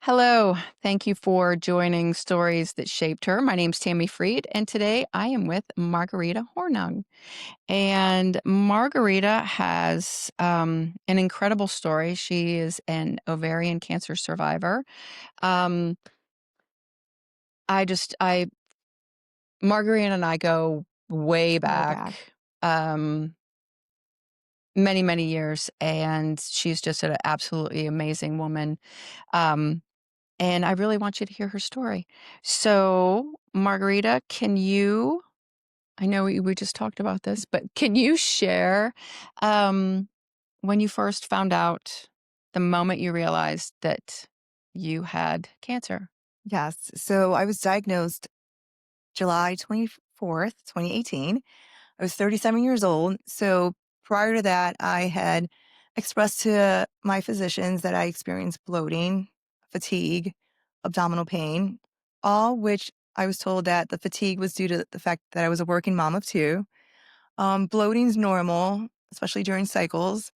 Hello. Thank you for joining Stories That Shaped Her. My name's Tammy Friedt, and today I am with Margarita Hornung. And Margarita has an incredible story. She is an ovarian cancer survivor. Um, I just, I, Margarita and I go way Way back. back, um, many, many years, and she's just an absolutely amazing woman. Um, And I really want you to hear her story. So, Margarita, I know we just talked about this, but can you share, um, when you first found out, the moment you realized that you had cancer? Yes. So I was diagnosed July 24th, 2018. I was 37 years old. So prior to that, I had expressed to my physicians that I experienced bloating, fatigue, abdominal pain, all which I was told that the fatigue was due to the fact that I was a working mom of two. Bloating's normal, especially during cycles.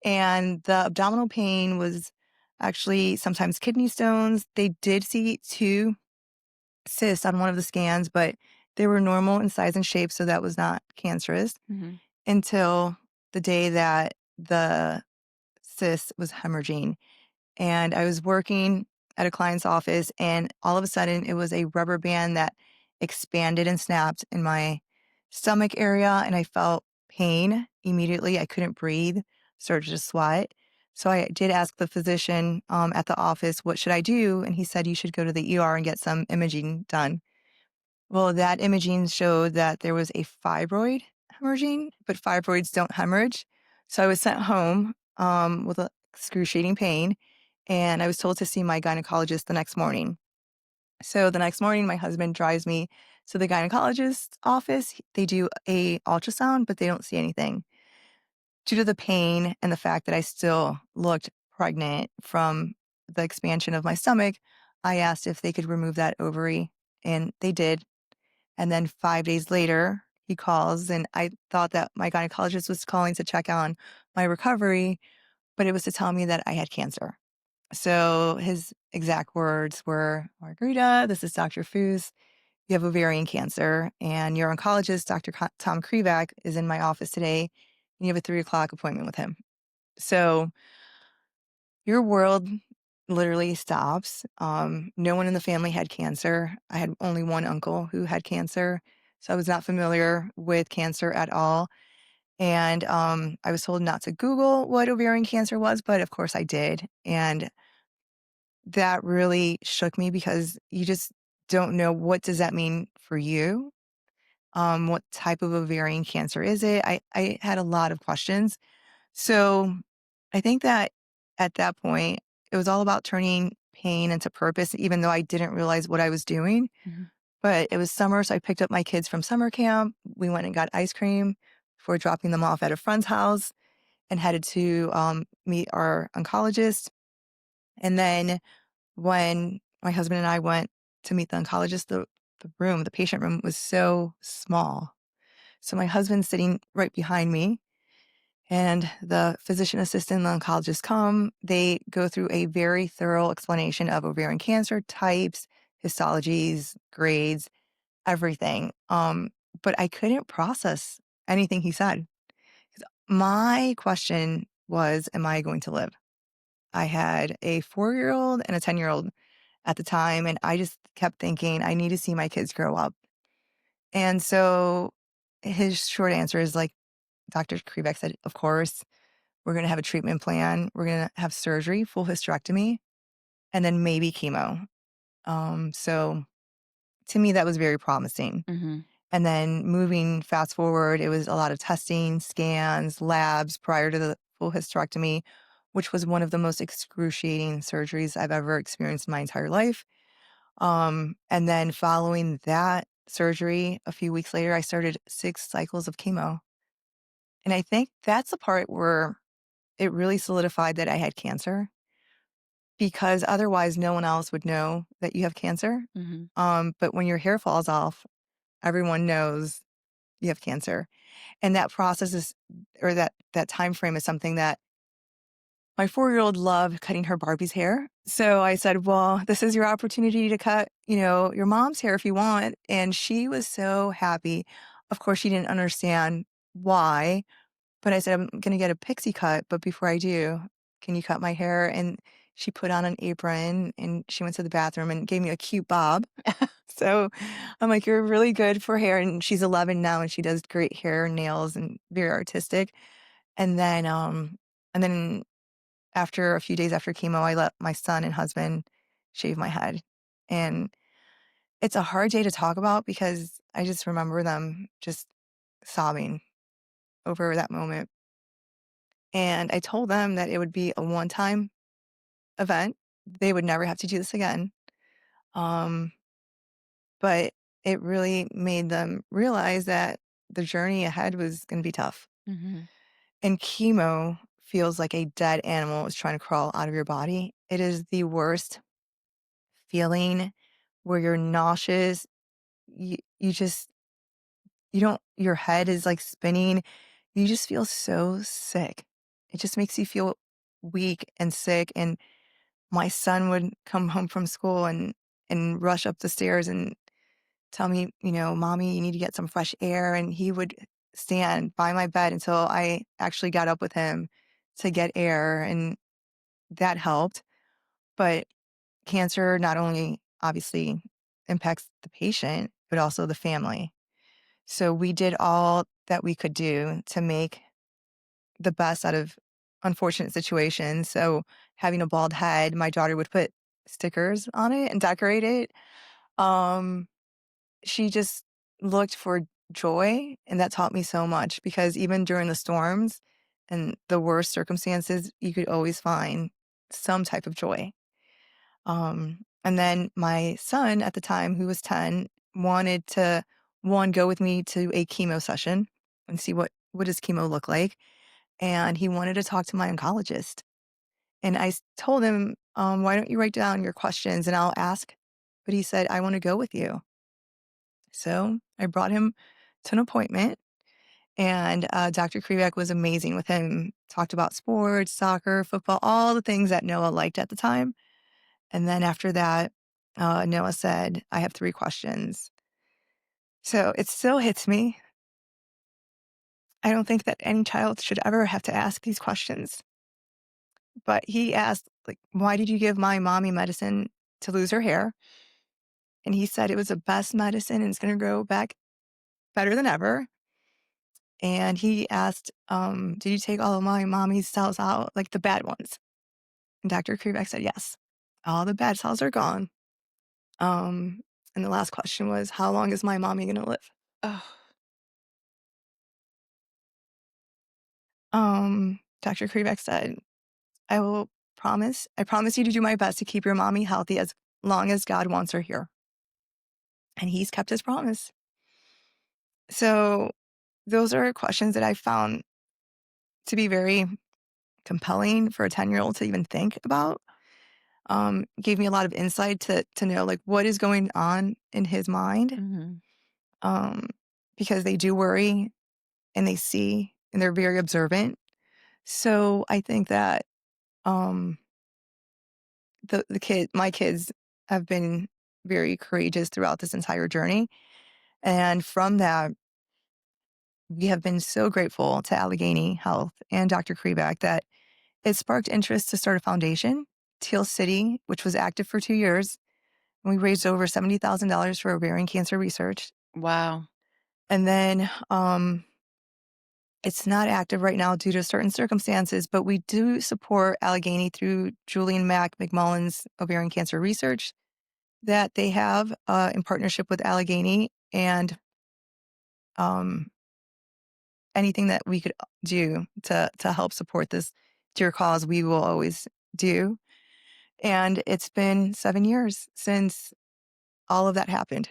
And the abdominal pain was actually sometimes kidney stones. They did see two cysts on one of the scans, but they were normal in size and shape, so that was not cancerous Mhm. until the day that the cyst was hemorrhaging. And I was working at a client's office, and all of a sudden, it was a rubber band that expanded and snapped in my stomach area, and I felt pain immediately. I couldn't breathe, started to sweat. So I did ask the physician at the office, what should I do? And he said, you should go to the ER and get some imaging done. Well, that imaging showed that there was a fibroid hemorrhaging, but fibroids don't hemorrhage. So I was sent home with excruciating pain, and I was told to see my gynecologist the next morning. So the next morning, my husband drives me to the gynecologist's office. They do a ultrasound, but they don't see anything. Due to the pain and the fact that I still looked pregnant from the expansion of my stomach, I asked if they could remove that ovary, and they did. And then 5 days later, he calls, and I thought that my gynecologist was calling to check on my recovery, but it was to tell me that I had cancer. So his exact words were, Margarita, this is Dr. Foos. You have ovarian cancer, and your oncologist, Tom Krivak, is in my office today, and you have a 3 o'clock appointment with him. So your world literally stops. No one in the family had cancer. I had only one uncle who had cancer. So I was not familiar with cancer at all. And I was told not to Google what ovarian cancer was, but of course I did. And that really shook me because you just don't know, what does that mean for you? What type of ovarian cancer is it? I had a lot of questions. So I think that at that point, it was all about turning pain into purpose, even though I didn't realize what I was doing. Mhm. But it was summer, so I picked up my kids from summer camp. We went and got ice cream before dropping them off at a friend's house and headed to meet our oncologist. And then when my husband and I went to meet the oncologist, the patient room was so small. So my husband's sitting right behind me, and the physician assistant and the oncologist come. They go through a very thorough explanation of ovarian cancer types, histologies, grades, everything. But I couldn't process anything he said. My question was, am I going to live? I had a 4-year old and a 10-year old at the time, and I just kept thinking, I need to see my kids grow up. And so his short answer is like, Dr. Krivak said, of course, we're going to have a treatment plan. We're going to have surgery, full hysterectomy, and then maybe chemo. So to me, that was very promising. Mhm. And then moving fast forward, it was a lot of testing, scans, labs prior to the full hysterectomy, which was one of the most excruciating surgeries I've ever experienced in my entire life. And then following that surgery, a few weeks later, I started 6 cycles of chemo. And I think that's the part where it really solidified that I had cancer, because otherwise no one else would know that you have cancer. Mhm. But when your hair falls off, everyone knows you have cancer. And that process is, or that time frame is something that my 4-year-old loved cutting her Barbie's hair. So I said, "Well, this is your opportunity to cut, your mom's hair if you want." And she was so happy. Of course, she didn't understand why, but I said, "I'm gonna get a pixie cut, but before I do, can you cut my hair?" And she put on an apron and she went to the bathroom and gave me a cute bob. So I'm like, "You're really good for hair." And she's 11 now and she does great hair and nails and very artistic. And then after a few days after chemo, I let my son and husband shave my head. And it's a hard day to talk about because I just remember them just sobbing over that moment. And I told them that it would be a one-time event. They would never have to do this again. Um, but it really made them realize that the journey ahead was going to be tough. Mhm. And chemo feels like a dead animal is trying to crawl out of your body. It is the worst feeling where you're nauseous. You just, you don't, your head is like spinning. You just feel so sick. It just makes you feel weak and sick. And my son would come home from school and rush up the stairs and tell me, "Mommy, you need to get some fresh air." And he would stand by my bed until I actually got up with him to get air, and that helped. But cancer not only obviously impacts the patient, but also the family. So we did all that we could do to make the best out of unfortunate situations. So having a bald head, my daughter would put stickers on it and decorate it. Um, she just looked for joy, and that taught me so much because even during the storms and the worst circumstances, you could always find some type of joy. And then my son at the time, who was 10, wanted to one go with me to a chemo session and see what does chemo look like. And he wanted to talk to my oncologist. And told him, "Why don't you write down your questions and I'll ask?" But he said, "I want to go with you." So I brought him to an appointment, and Dr. Krivak was amazing with him. Talked about sports, soccer, football, all the things that Noah liked at the time. And then after that, Noah said, "I have 3 questions." So it still hits me. I don't think that any child should ever have to ask these questions. But he asked, like, "Why did you give my mommy medicine to lose her hair?" And he said it was the best medicine and it's going to grow back better than ever. And he asked, "Did you take all of my mommy's cells out, like the bad ones?" And Dr. Krivak said, "Yes. All the bad cells are gone." Um, and the last question was, "How long is my mommy going to live?" Oh, Dr. Krivak said, I promise you to do my best to keep your mommy healthy as long as God wants her here." And he's kept his promise. So those are questions that I found to be very compelling for a 10-year-old to even think about. Gave me a lot of insight to know like what is going on in his mind. mhm. Um, because they do worry and they see and they're very observant. So I think that um my kids have been very courageous throughout this entire journey. And from that, we have been so grateful to Allegheny Health and Dr. Kreback that it sparked interest to start a foundation, Teal City, which was active for 2 years. And we raised over $70,000 for ovarian cancer research. Wow. And then it's not active right now due to certain circumstances, but we do support Allegheny through Julian McMullen's ovarian cancer research that they have in partnership with Allegheny. And um, anything that we could do to help support this dear cause, we will always do. And it's been 7 years since all of that happened.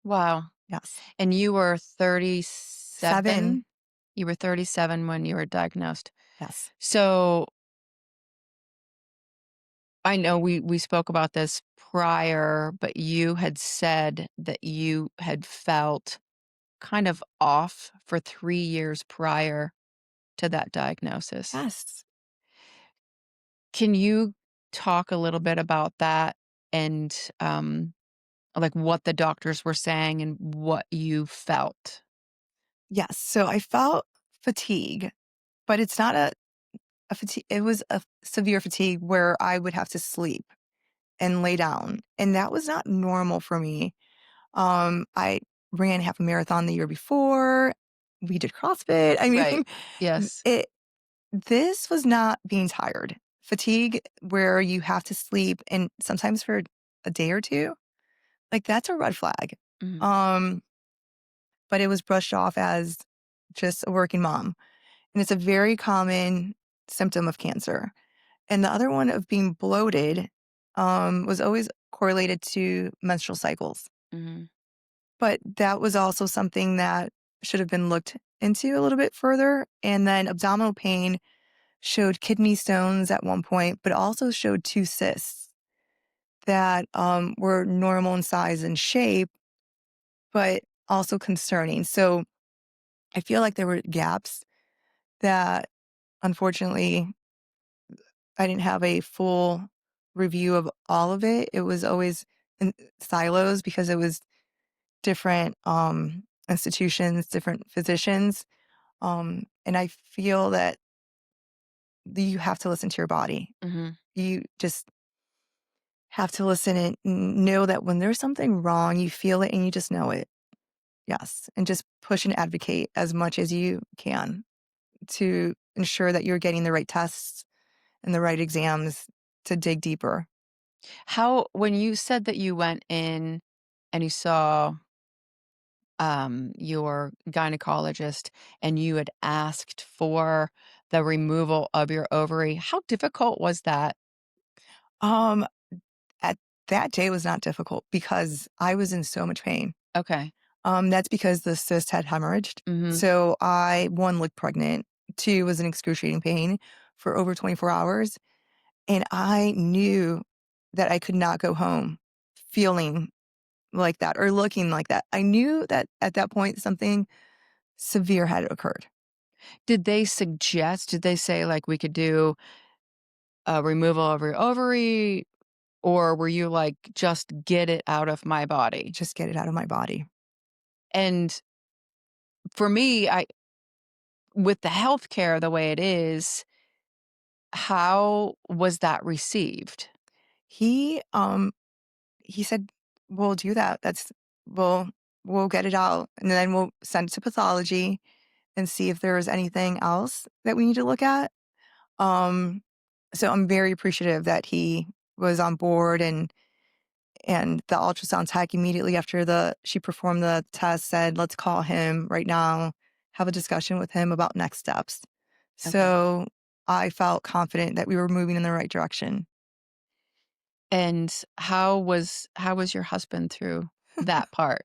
Wow. Yes. And you were 37? 7. You were 37 when you were diagnosed. Yes. So, I know we spoke about this prior, but you had said that you had felt kind of off for 3 years prior to that diagnosis. Yes. Can you talk a little bit about that and, like, what the doctors were saying and what you felt? Yes, so I felt fatigue, but it's not a fatigue. It was a severe fatigue where I would have to sleep and lay down, and that was not normal for me. I ran half a marathon the year before. We did CrossFit. I Right. mean, Yes. it this was not being tired. Fatigue where you have to sleep and sometimes for a day or 2, like, that's a red flag. Mhm, Um, but it was brushed off as just a working mom, and it's a very common symptom of cancer. And the other one of being bloated, was always correlated to menstrual cycles. mhm, But that was also something that should have been looked into a little bit further. And then abdominal pain showed kidney stones at one point, but also showed 2 cysts that, were normal in size and shape, but also concerning. So I feel like there were gaps that unfortunately I didn't have a full review of all of it. It was always in silos because it was different, institutions, different physicians. And I feel that you have to listen to your body. mhm. You just have to listen and know that when there's something wrong, you feel it and you just know it. Yes. And just push and advocate as much as you can to ensure that you're getting the right tests and the right exams to dig deeper. How when you said that you went in and you saw, your gynecologist and you had asked for the removal of your ovary, how difficult was that? Um, at that day was not difficult because I was in so much pain. Okay. That's because the cyst had hemorrhaged. Mhm. So I, 1, looked pregnant. 2, was in excruciating pain for over 24 hours. And I knew that I could not go home feeling like that or looking like that. I knew that at that point something severe had occurred. Did they say, like, we could do a removal of your ovary, or were you like, "Just get it out of my body"? Just get it out of my body. And for me, I with the healthcare the way it is, how was that received? He he said, "We'll do that. We'll we'll get it out and then we'll send it to pathology and see if there is anything else that we need to look at." Um, so I'm very appreciative that he was on board and the ultrasound tech immediately after the she performed the test said, "Let's call him right now, have a discussion with him about next steps." Okay. So I felt confident that we were moving in the right direction. And how was your husband through that part?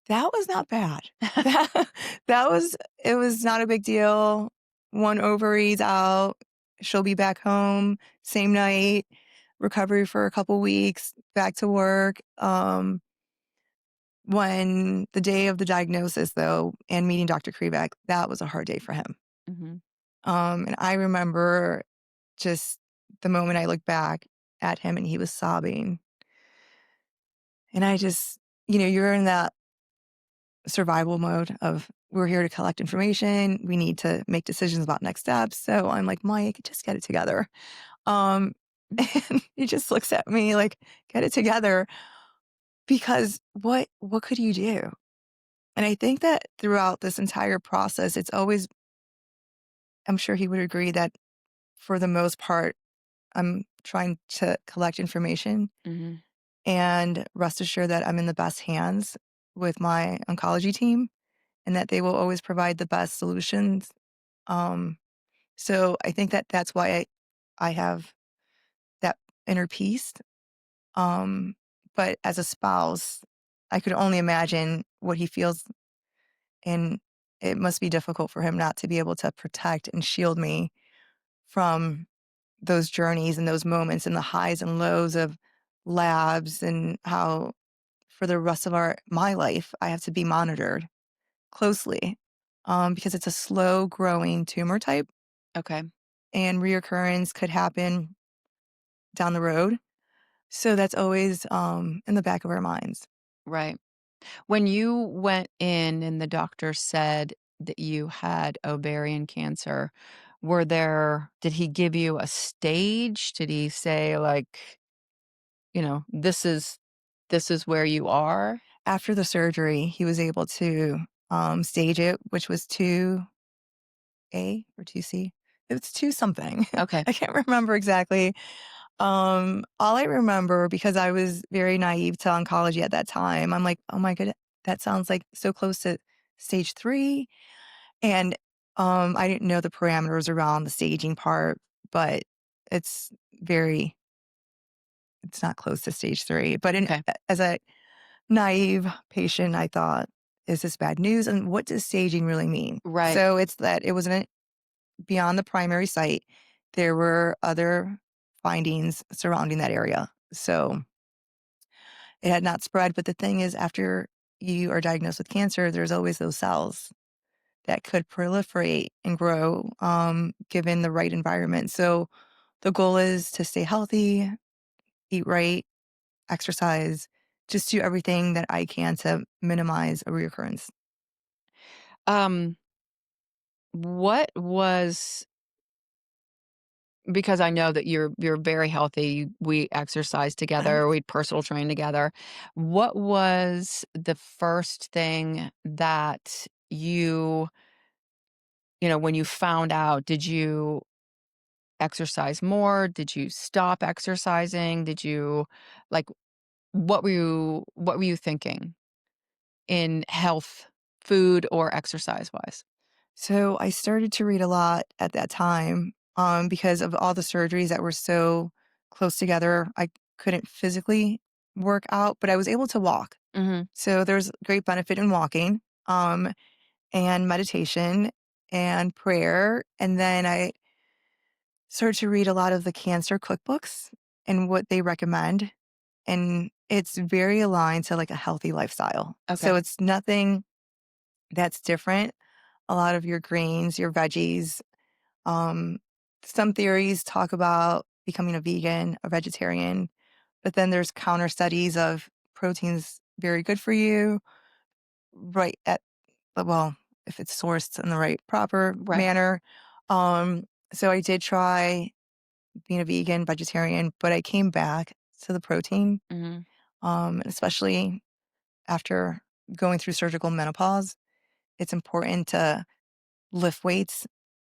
That was not bad. That that was it was not a big deal. 1 ovary's out. She'll be back home same night, recovery for a couple weeks, back to work. When the day of the diagnosis, though, and meeting Dr. Krebeck, that was a hard day for him. Mhm, And I remember just the moment I looked back at him and he was sobbing, and I just you're in that survival mode of we're here to collect information. We need to make decisions about next steps. So I'm like, Mike, just get it together. Um, mhm, and he just looks at me like, get it together because what could you do? And I think that throughout this entire process, it's always, I'm sure he would agree that for the most part, I'm trying to collect information mhm. and rest assured that I'm in the best hands with my oncology team and that they will always provide the best solutions. Um, so I think that that's why I have that inner peace. Um, but as a spouse, I could only imagine what he feels, and it must be difficult for him not to be able to protect and shield me from those journeys and those moments and the highs and lows of labs and how for the rest of our my life I have to be monitored closely because it's a slow growing tumor type Okay. and reoccurrence could happen. down the road. So that's always, in the back of our minds. Right. When you went in and the doctor said that you had ovarian cancer, did he give you a stage? Did he say, like, this is where you are? After the surgery, he was able to, stage it, which was 2A or 2C. It was 2 something. Okay. I can't remember exactly. All I remember, because I was very naive to oncology at that time, I'm like, "Oh my good that sounds like so close to stage 3." And, I didn't know the parameters around the staging part, but it's very it's not close to stage 3. But Okay. as a naive patient, I thought, "Is this bad news? And what does staging really mean?" Right. So it's that it wasn't beyond the primary site. There were other findings surrounding that area. So it had not spread. But the thing is, after you are diagnosed with cancer, there's always those cells that could proliferate and grow, given the right environment. So the goal is to stay healthy, eat right, exercise, just do everything that I can to minimize a reoccurrence. Um, what was because I know that you're very healthy, we exercise together, we personal train together. What was the first thing that when you found out, did you exercise more? Did you stop exercising? Did you like what were you thinking in health, food, or exercise wise? So I started to read a lot at that time, because of all the surgeries that were so close together. I couldn't physically work out, but I was able to walk. Mhm. So there's great benefit in walking, and meditation and prayer. And then I started to read a lot of the cancer cookbooks and what they recommend. And it's very aligned to like a healthy lifestyle. Okay. So it's nothing that's different. A lot of your greens, your veggies. Um, some theories talk about becoming a vegan, a vegetarian, but then there's counter studies of proteins very good for you, right at well, if it's sourced in the right proper Right. manner. Um, so I did try being a vegan, vegetarian, but I came back to the protein, Mhm. especially after going through surgical menopause. It's important to lift weights,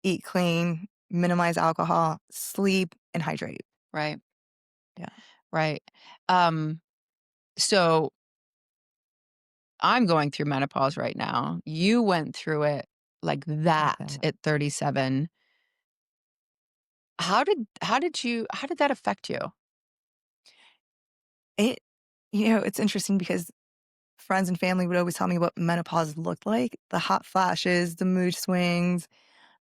eat clean, minimize alcohol, sleep, and hydrate. Right. Yeah, Right. Um, so I'm going through menopause right now. You went through it like like that that. at 37. How did that affect you? It it's interesting because friends and family would always tell me what menopause looked like, the hot flashes, the mood swings,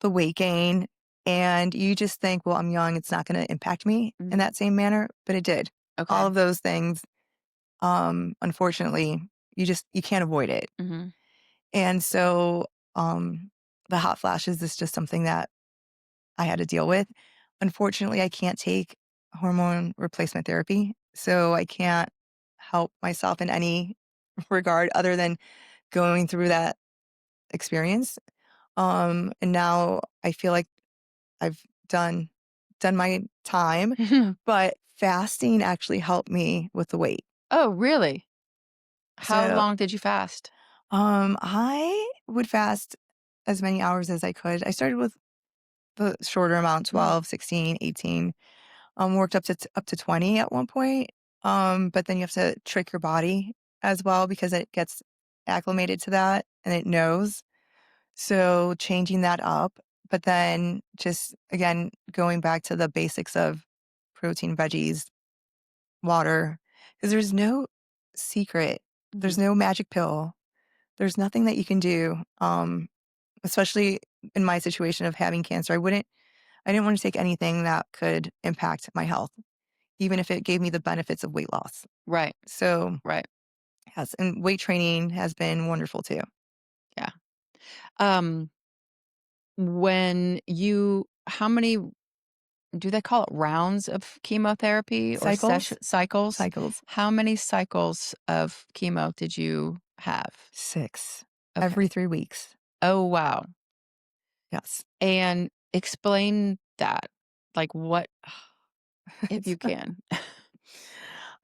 the weight gain, and you just think, "Well, I'm young, it's not gonna impact me in Mhm. that same manner," but it did. All Okay. of those things, unfortunately, you can't avoid it. Mhm. And so, um, the hot flashes is just something that I had to deal with. Unfortunately, I can't take hormone replacement therapy, so I can't help myself in any regard other than going through that experience. And now I feel like I've done my time, but fasting actually helped me with the weight. Oh, really? How So, long did you fast? I would fast as many hours as I could. I started with the shorter amount, Mhm. 12, 16, 18. Worked up to 20 at one point. But then you have to trick your body as well because it gets acclimated to that and it knows. So changing that up, but then just again going back to the basics of protein, veggies, water, because there's no secret. There's Mhm. no magic pill. There's nothing that you can do. Especially in my situation of having cancer, I didn't want to take anything that could impact my health, even if it gave me the benefits of weight loss. Right. So, Right. yes, and weight training has been wonderful too. Yeah. Um, when you how many do they call it rounds of chemotherapy or Cycles? cycles? Cycles. How many cycles of chemo did you have? 6 Okay. every 3 weeks. Oh, wow. Yes. And explain that. Like, what if It's you can?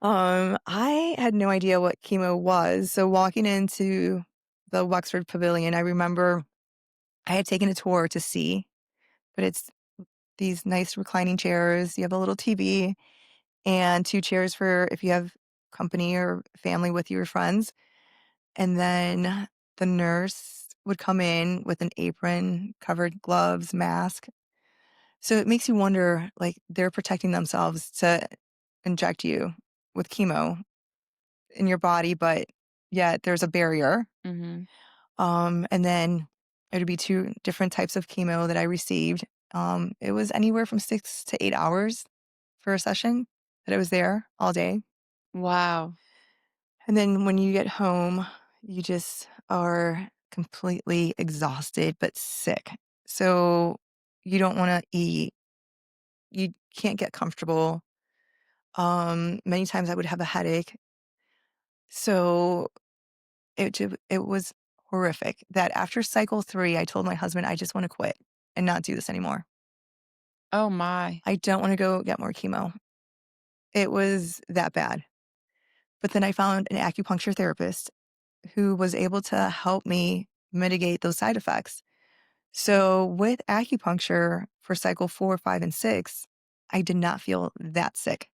I had no idea what chemo was, so walking into the Wexford Pavilion, I remember I had taken a tour to see, but it's these nice reclining chairs, you have a little TV, and 2 chairs for if you have company or family with your friends, and then the nurse would come in with an apron, covered gloves, mask. So it makes you wonder, like, they're protecting themselves to inject you with chemo in your body, but yet there's a barrier. Mhm. And then it would be 2 different types of chemo that I received. It was anywhere from 6 to 8 hours for a session that I was there all day. Wow. And then when you get home, you just are completely exhausted but sick. So you don't want to eat. You can't get comfortable. Many times I would have a headache. So it was horrific that after cycle 3, I told my husband, "I just wanna quit and not do this anymore. Oh my. I don't wanna go get more chemo." It was that bad. But then I found an acupuncture therapist who was able to help me mitigate those side effects. So with acupuncture for cycle 4, 5, and 6, I did not feel that sick.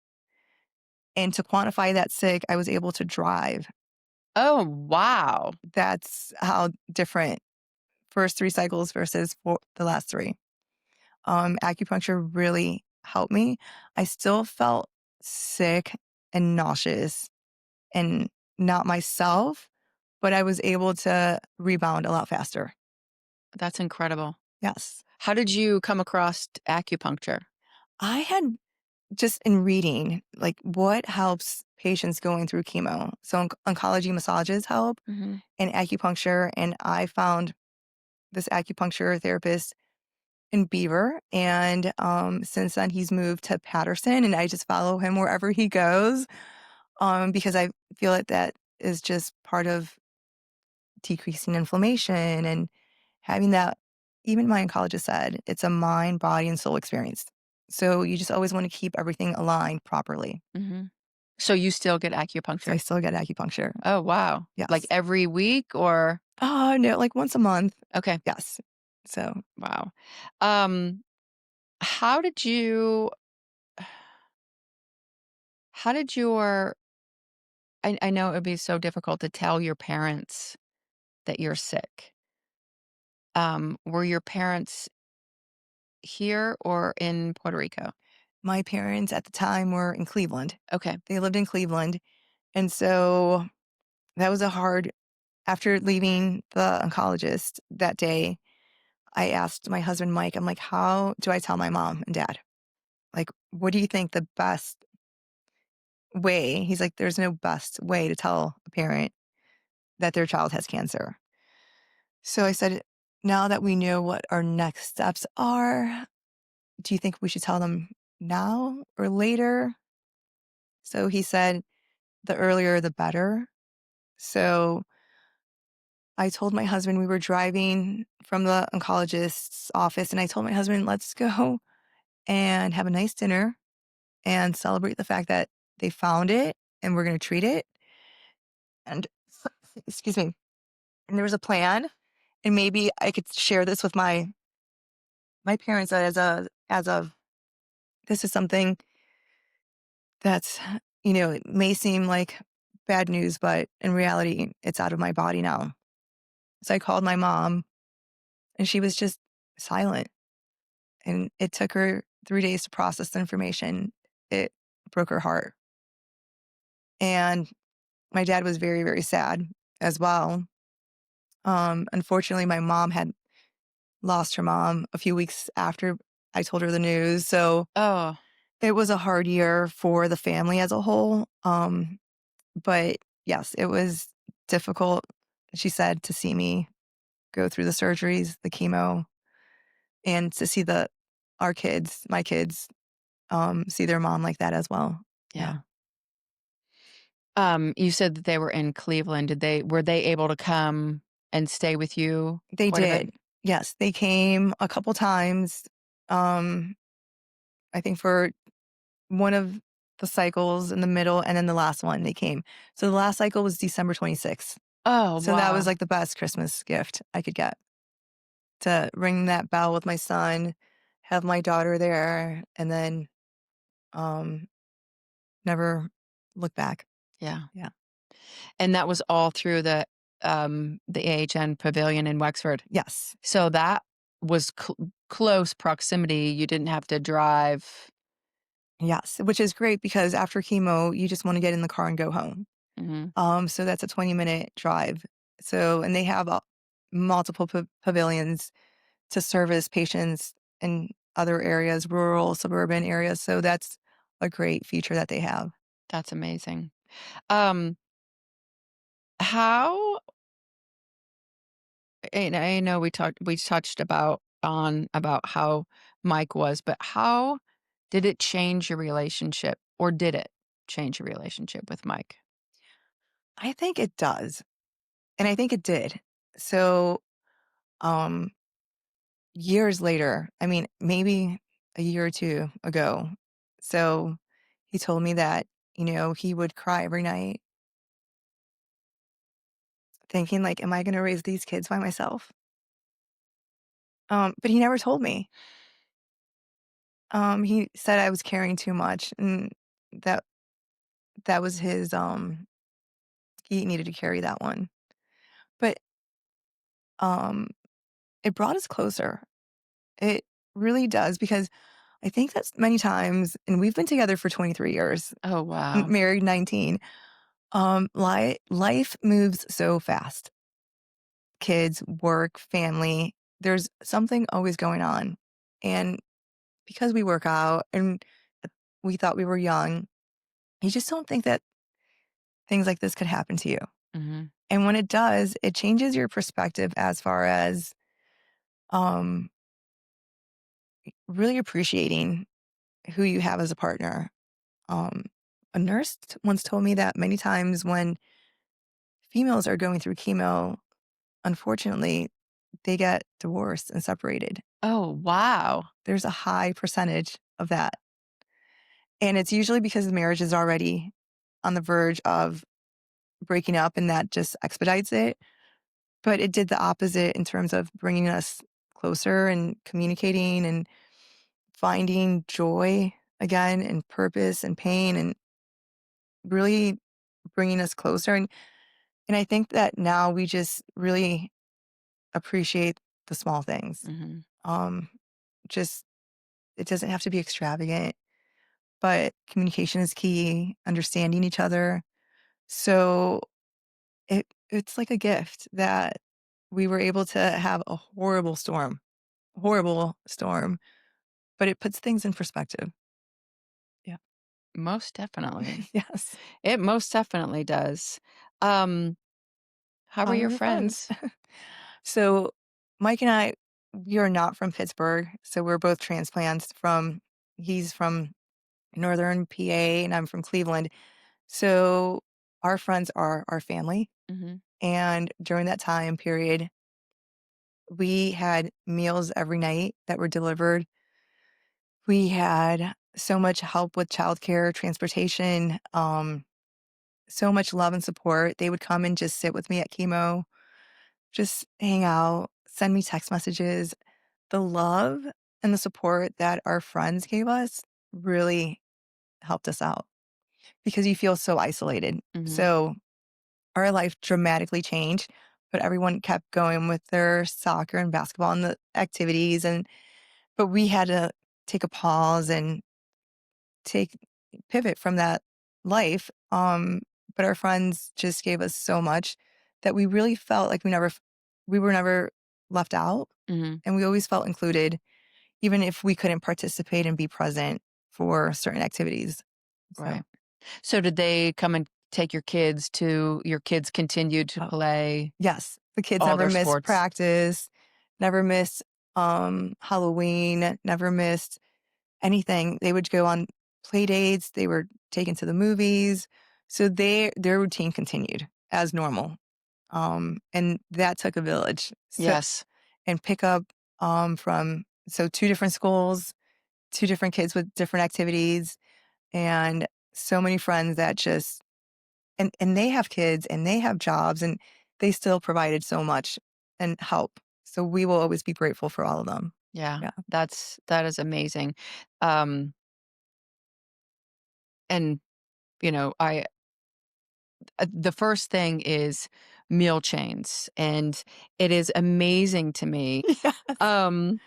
And to quantify that sick, I was able to drive. Oh, wow. That's how different first 3 cycles versus the last 3. Acupuncture really helped me. I still felt sick and nauseous and not myself, but I was able to rebound a lot faster. That's incredible. Yes. How did you come across acupuncture? I had just in reading, like, what helps patients going through chemo. So, oncology massages help Mhm. and acupuncture. And I found this acupuncture therapist in Beaver. And since then, he's moved to Patterson, and I just follow him wherever he goes because I feel like that is just part of decreasing inflammation and having that. Even my oncologist said it's a mind, body, and soul experience. So you just always want to keep everything aligned properly. Mhm. So you still get So I acupuncture? still get acupuncture. Oh, wow. Like Yes. every week or Oh, no, like once a month. okay. Yes. So Wow. Um, how did you how did your I know it would be so difficult to tell your parents that you're sick. Were your parents here or in Puerto Rico? my parents at the time were in Cleveland. Okay. They lived in Cleveland. And so that was a hard, after leaving the oncologist that day, I asked my husband, Mike, I'm like, how do I tell my mom and dad? Like, what do you think the best way? He's like, there's no best way to tell a parent that their child has cancer. So I said, now that we know what our next steps are, do you think we should tell them now or later? So he said, the earlier, the better. So I told my husband we were driving from the oncologist's office, and I told my husband, let's go and have a nice dinner and celebrate the fact that they found it and we're going to treat it. And excuse me. And there was a plan, and maybe I could share this with my parents as a this is something that's, it may seem like bad news, but in reality, it's out of my body now. So I called my mom, and she was just silent. And it took her 3 days to process the information. It broke her heart. And my dad was very, very sad as well. Unfortunately, my mom had lost her mom a few weeks after I told her the news. So Oh, it was a hard year for the family as a whole. But yes, it was difficult, she said, to see me go through the surgeries, the chemo, and to see our kids, my kids, see their mom like that as well. Yeah. Yeah. You said that they were in Cleveland. Were they able to come and stay with you They quite a bit? did. Yes, they came a couple times, um, I think for one of the cycles in the middle, and then the last one they came. So the last cycle was December 26th. Oh, So that was, wow. like, the best Christmas gift I could get, to ring that bell with my son, have my daughter there, and then, um, never look back. Yeah. Yeah. And that was all through the AHN Pavilion in Wexford. Yes. So that was close proximity. You didn't have to drive. Yes, which is great because after chemo, you just wanna get in the car and go home. Mhm. So that's a 20-minute drive. So and they have, multiple pavilions to service patients in other areas, rural, suburban areas, so that's a great feature that they have. That's amazing. Um, how and I know we touched about how Mike was, but how did it change your relationship, or did it change your relationship with Mike? I think it does, and I think it did. So, um, years later, I mean, maybe a year or 2 ago, so he told me that, he would cry every night thinking like, "Am I gonna raise these kids by myself?" But he never told me. He said I was carrying too much and that that was his, he needed to carry that one. But, um, it brought us closer. It really does because I think that's many times and we've been together for 23 years, Oh, wow. married 19. Life moves so fast. Kids, work, family, there's something always going on. And because we work out and we thought we were young, you just don't think that things like this could happen to you. Mhm. And when it does, it changes your perspective as far as um, really appreciating who you have as a partner. Um, a nurse once told me that many times when females are going through chemo, unfortunately, they get divorced and separated. Oh, wow. There's a high percentage of that. And it's usually because the marriage is already on the verge of breaking up and that just expedites it. But it did the opposite in terms of bringing us closer and communicating and finding joy again and purpose and pain and really bringing us closer. And I think that now we just really appreciate the small things. Mhm. Um, just it doesn't have to be extravagant, but communication is key, understanding each other. So it's like a gift that we were able to have a horrible storm, but it puts things in perspective. Yeah. Most definitely. Yes. It most definitely does. Um, how were How are your your friends? friends? So Mike and I, we are not from Pittsburgh. So we're both transplants he's from Northern PA and I'm from Cleveland. So our friends are our family. Mhm. And during that time period, we had meals every night that were delivered. We had so much help with childcare, transportation, so much love and support. They would come and just sit with me at chemo, just hang out, send me text messages. The love and the support that our friends gave us really helped us out because you feel so isolated. Mhm. So our life dramatically changed, but everyone kept going with their soccer and basketball and the activities but we had to take a pause and take pivot from that life. But our friends just gave us so much that we really felt like we were never left out, Mhm. and we always felt included, even if we couldn't participate and be present for certain activities. So, Right. So did they come and take your kids continued to oh, play yes, the kids all never their missed sports? practice, never missed. Halloween, never missed anything. They would go on play dates, they were taken to the movies. So their routine continued as normal. And that took a village. So Yes. and pick up from so two different schools, two different kids with different activities, and so many friends that just and they have kids and they have jobs and they still provided so much and help. So we will always be grateful for all of them. Yeah. Yeah. That is amazing. Um, and, I the first thing is meal chains, and it is amazing to me. Yes. Um,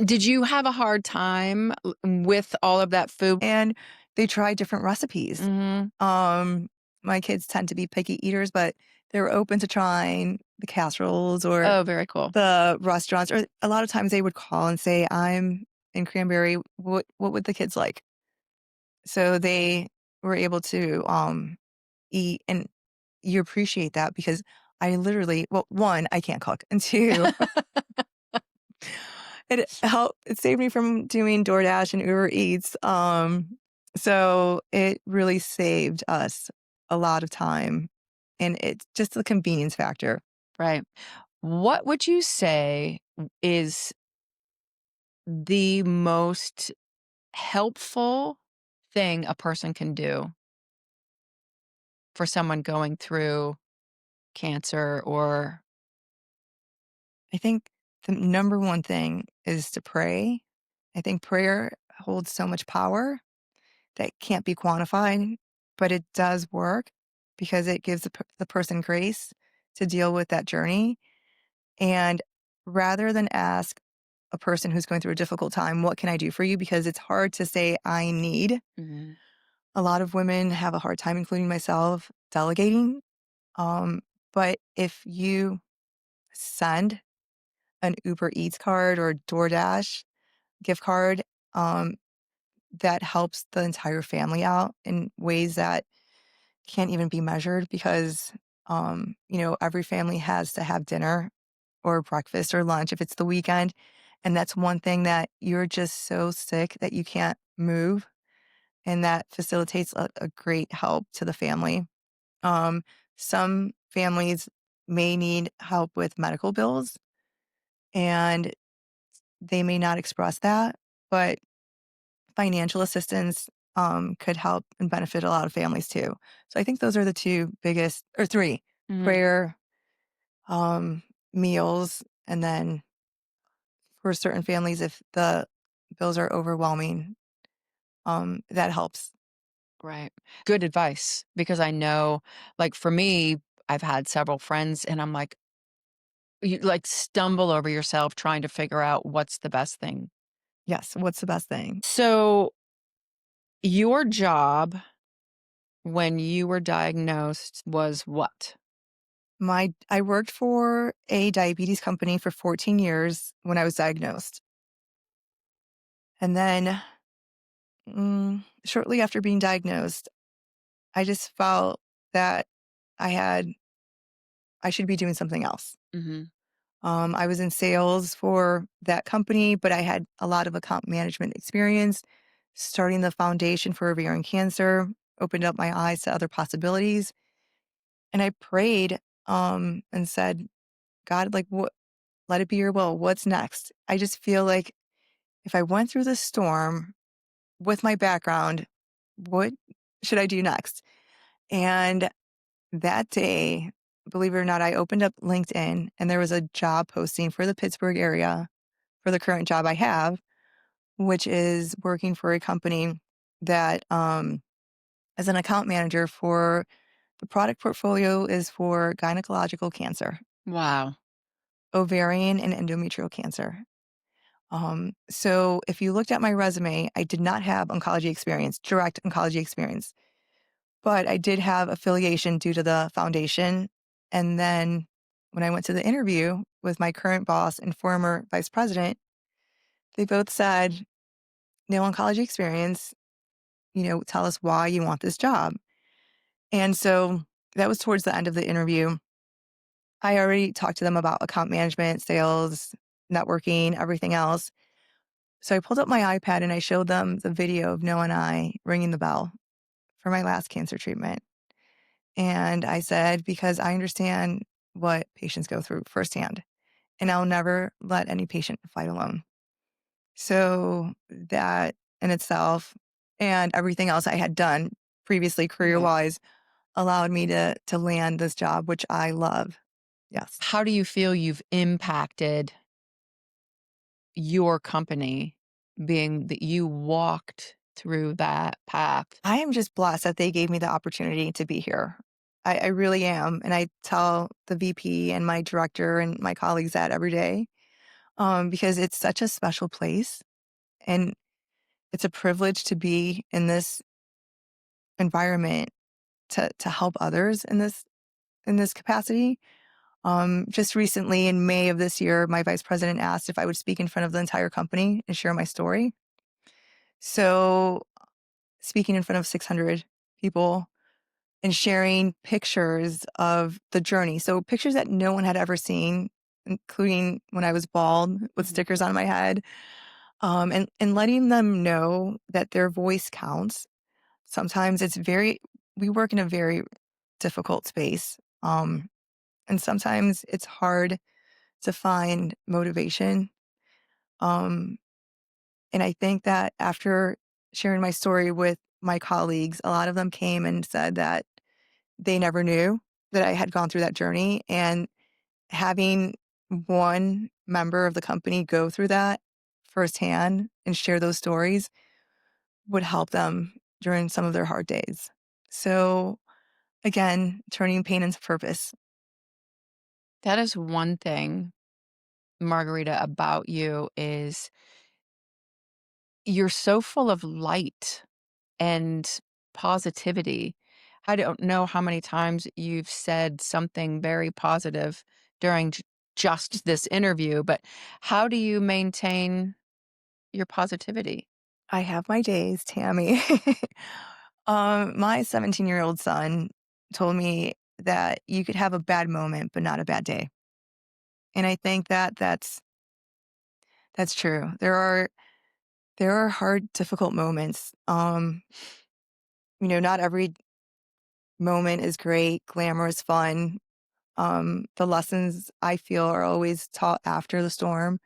did you have a hard time with all of that food? And they try different recipes. Mhm. Um, my kids tend to be picky eaters, but they're open to trying the casseroles or Oh, very cool. the restaurants, or a lot of times they would call and say, "I'm in Cranberry. What would the kids like?" So they were able to eat, and you appreciate that because I literally, well, one, I can't cook, and two, it saved me from doing DoorDash and Uber Eats. So it really saved us a lot of time, and it's just the convenience factor. Right. What would you say is the most helpful thing a person can do for someone going through cancer or I think the number one thing is to pray. I think prayer holds so much power that can't be quantified, but it does work because it gives the person grace to deal with that journey. And rather than ask a person who's going through a difficult time, what can I do for you? Because it's hard to say, I need. Mhm. A lot of women have a hard time, including myself, delegating. Um, but if you send an Uber Eats card or DoorDash gift card, um, that helps the entire family out in ways that can't even be measured because, every family has to have dinner or breakfast or lunch if it's the weekend. And that's one thing that you're just so sick that you can't move. And that facilitates a great help to the family. Um, some families may need help with medical bills and they may not express that, but financial assistance could help and benefit a lot of families too. So I think those are the two biggest, or three: Mhm. prayer, um, meals, and then for certain families, if the bills are overwhelming, that helps. Right. Good advice because I know, like, for me, I've had several friends and I'm like, you like stumble over yourself trying to figure out what's the best thing. Yes. What's the best thing? So, your job when you were diagnosed was what? I worked for a diabetes company for 14 years when I was diagnosed. And then shortly after being diagnosed, I just felt that I had I should be doing something else. Mhm. I was in sales for that company, but I had a lot of account management experience. Starting the foundation for ovarian cancer opened up my eyes to other possibilities. And I prayed and said, God, like, what? Let it be your will. What's next? I just feel like if I went through the storm with my background, what should I do next? And that day, believe it or not, I opened up LinkedIn and there was a job posting for the Pittsburgh area for the current job I have, which is working for a company that as an account manager for the product portfolio is for gynecological cancer, Wow. ovarian and endometrial cancer. So if you looked at my resume, I did not have oncology experience, direct oncology experience, but I did have affiliation due to the foundation. And then when I went to the interview with my current boss and former vice president, they both said, no oncology experience, tell us why you want this job. And so that was towards the end of the interview. I already talked to them about account management, sales, networking, everything else. So I pulled up my iPad and I showed them the video of Noah and I ringing the bell for my last cancer treatment. And I said, because I understand what patients go through firsthand, and I'll never let any patient fight alone. So that in itself and everything else I had done previously career Right. wise allowed me to land this job, which I love. Yes. How do you feel you've impacted your company being that you walked through that path? I am just blessed that they gave me the opportunity to be here. I really am. And I tell the VP and my director and my colleagues that every day because it's such a special place. And it's a privilege to be in this environment to help others in this capacity. Just recently in May of this year, my vice president asked if I would speak in front of the entire company and share my story. So speaking in front of 600 people and sharing pictures of the journey. So pictures that no one had ever seen, including when I was bald with Mhm. stickers on my head, and letting them know that their voice counts. Sometimes we work in a very difficult space. And sometimes it's hard to find motivation. Um, and I think that after sharing my story with my colleagues, a lot of them came and said that they never knew that I had gone through that journey. And having one member of the company go through that firsthand and share those stories would help them during some of their hard days. So, again, turning pain into purpose. That is one thing, Margarita, about you is you're so full of light and positivity. I don't know how many times you've said something very positive during just this interview, but how do you maintain your positivity? I have my days, Tammy. My 17-year-old son told me that you could have a bad moment, but not a bad day. And I think that that's true. There are hard, difficult moments. Not every moment is great, glamorous, fun. The lessons I feel are always taught after the storm.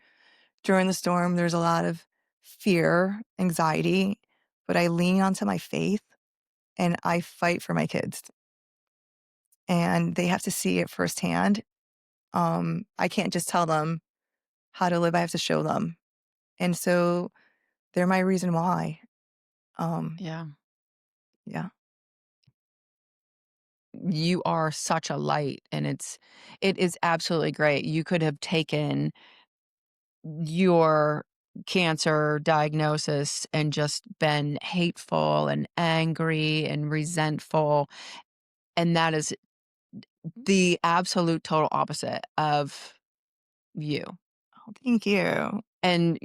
During the storm, there's a lot of fear, anxiety, but I lean onto my faith and I fight for my kids. And they have to see it firsthand. I can't just tell them how to live, I have to show them. And so they're my reason why. Um, Yeah. yeah, You are such a light and it is absolutely great. You could have taken your cancer diagnosis and just been hateful and angry and resentful, and that is the absolute total opposite of you. oh, thank you. And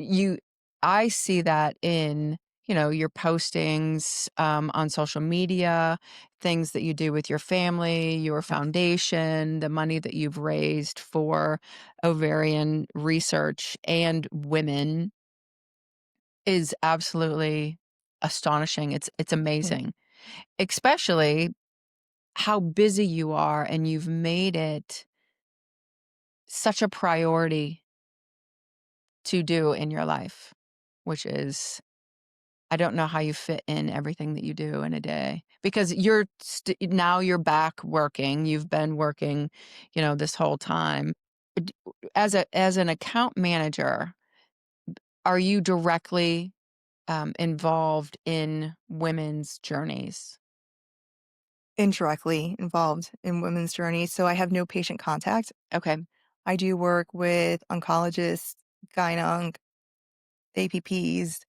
I see that in, your postings, on social media, things that you do with your family, your Yes. foundation, the money that you've raised for ovarian research and women is absolutely astonishing. It's Mm. amazing, especially how busy you are and you've made it such a priority to do in your life, which is I don't know how you fit in everything that you do in a day because now you're back working. You've been working, this whole time. D as an account manager, are you directly, involved in women's journeys? Indirectly involved in women's journeys. So I have no patient contact. Okay. I do work with oncologists, gyn APPs,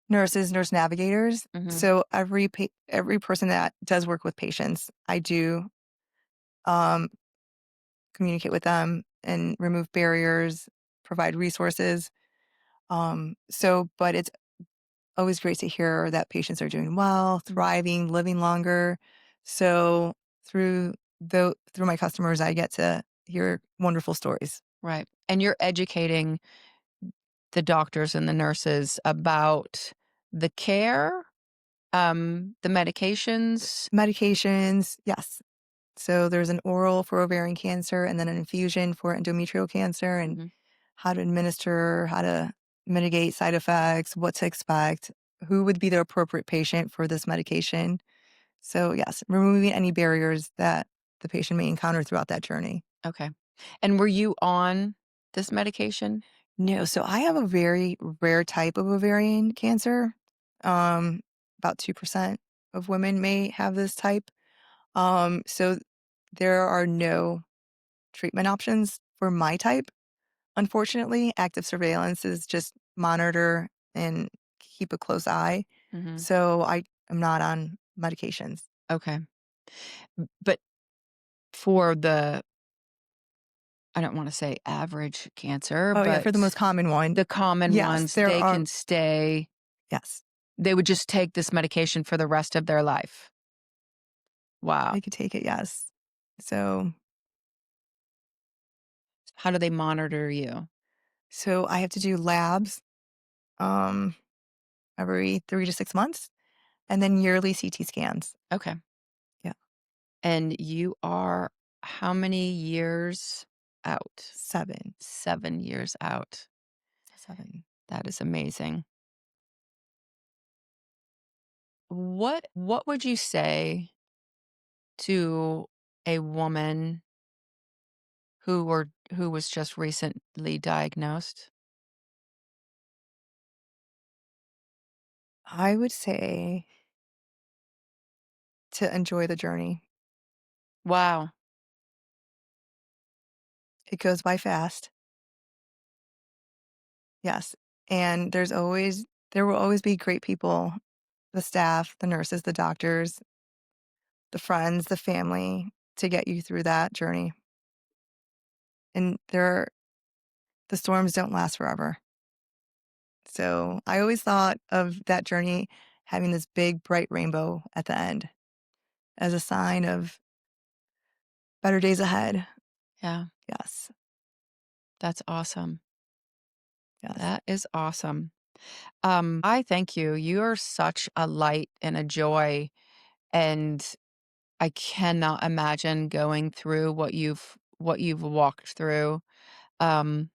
nurses, nurse navigators. Mhm. So every person that does work with patients, I do um, communicate with them and remove barriers, provide resources. But it's always great to hear that patients are doing well, Mm. thriving, living longer. So through my customers, I get to hear wonderful stories. Right, and you're educating the doctors and the nurses about the care, the medications? Medications, yes. So there's an oral for ovarian cancer and then an infusion for endometrial cancer and Mhm. how to administer, how to mitigate side effects, what to expect, who would be the appropriate patient for this medication. So, yes, removing any barriers that the patient may encounter throughout that journey. Okay. And were you on this medication? No, so I have a very rare type of ovarian cancer. Um, about 2% of women may have this type. So there are no treatment options for my type. Unfortunately, active surveillance is just monitor and keep a close eye. Mhm. So I am not on medications. Okay. But for the I don't wanna say average cancer, Oh, yeah, for the but most common one. the common Yes, ones, there they are. can stay Yes, they would just take this medication for the rest of their life. Wow. they could take it. Yes. So, How do they monitor you? so I have to do labs um, every 3 to 6 months and then yearly CT scans. Okay. Yeah, And you are how many years out? 7. 7 years out. 7. That is amazing. What would you say to a woman who was just recently diagnosed? I would say to enjoy the journey. Wow. It goes by fast. Yes, and there will always be great people, the staff, the nurses, the doctors, the friends, the family to get you through that journey. And the storms don't last forever. So, I always thought of that journey having this big bright rainbow at the end as a sign of better days ahead. Yeah, Yes. that's awesome. Yes. That is awesome. I thank you. You're such a light and a joy, and I cannot imagine going through what you've walked through. Um,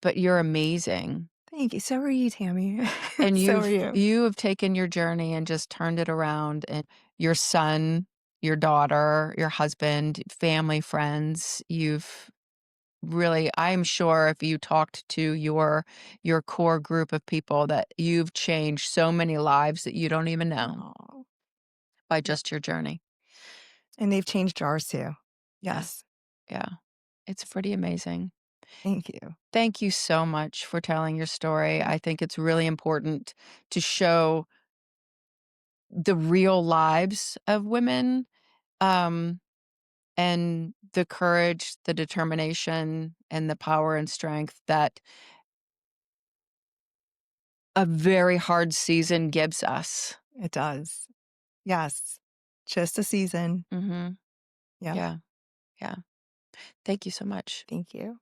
but you're amazing. Thank you. So are you, Tammy. And So are you've you. you have taken your journey and just turned it around, and your son, your daughter, your husband, family, friends, you've really I'm sure if you talked to your core group of people that you've changed so many lives that you don't even know Oh, by yeah. just your journey. And they've changed ours too. Yeah, Yes. yeah. It's pretty amazing. Thank you. Thank you so much for telling your story. I think it's really important to show the real lives of women, um, and the courage, the determination, and the power and strength that a very hard season gives us. It does. Yes. Just a season. Mhm. Yep. Yeah, yeah. Thank you so much. Thank you.